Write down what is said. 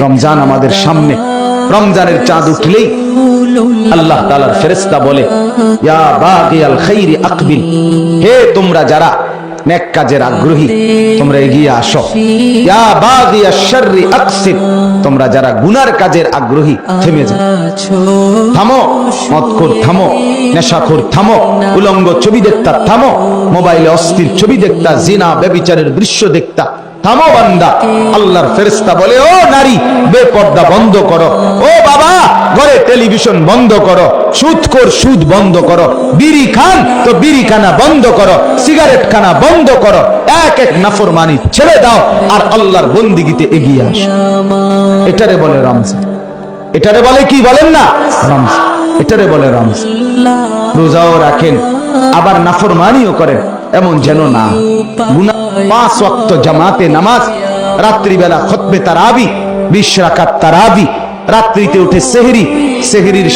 রমজান আমাদের সামনে। রমজানের চাঁদ উঠলেই আল্লাহ তাআলার ফেরেশতা বলে, ইয়া বাগিয়াল খাইরি আকবিল, হে তোমরা যারা নেক কাজের আগ্রহী তোমরা এগিয়ে আসো। ইয়া বাগিয়াশ শাররি আকসির, তোমরা যারা গুনার কাজের আগ্রহী থেমে যাও, থামো। মদখোর থামো, নেশাখোর থামো, উলঙ্গ ছবি দেখতা থামো, মোবাইলে অশ্লীল ছবি দেখতা, জিনা ব্যভিচারের দৃশ্য দেখতা থামো বান্দা। আল্লাহর ফেরেশতা বলে, ও নারী বেপর্দা বন্ধ করো, ও বাবা ঘরে টেলিভিশন বন্ধ করো, সুদখোর সুদ বন্ধ করো, বিড়ি খান তো বিড়ি খানা বন্ধ করো, সিগারেট খানা বন্ধ করো, এক এক নাফরমানি ছেড়ে দাও আর আল্লাহর বন্দিগিতে এগিয়ে আসো। এটারে বলে রমজান। এটারে বলে কি বলেন না রমজান, এটারে বলে রমজান। রোজাও রাখেন আবার নাফরমানিও করেন, এমন যেন না। গুনাহ 5 ওয়াক্ত জামাতে নামাজ, রাত্রিবেলা খুতবে তারাবি, 20 রাকাত তারাবি, রাত্রিতে উঠে সেহরি, সেহরির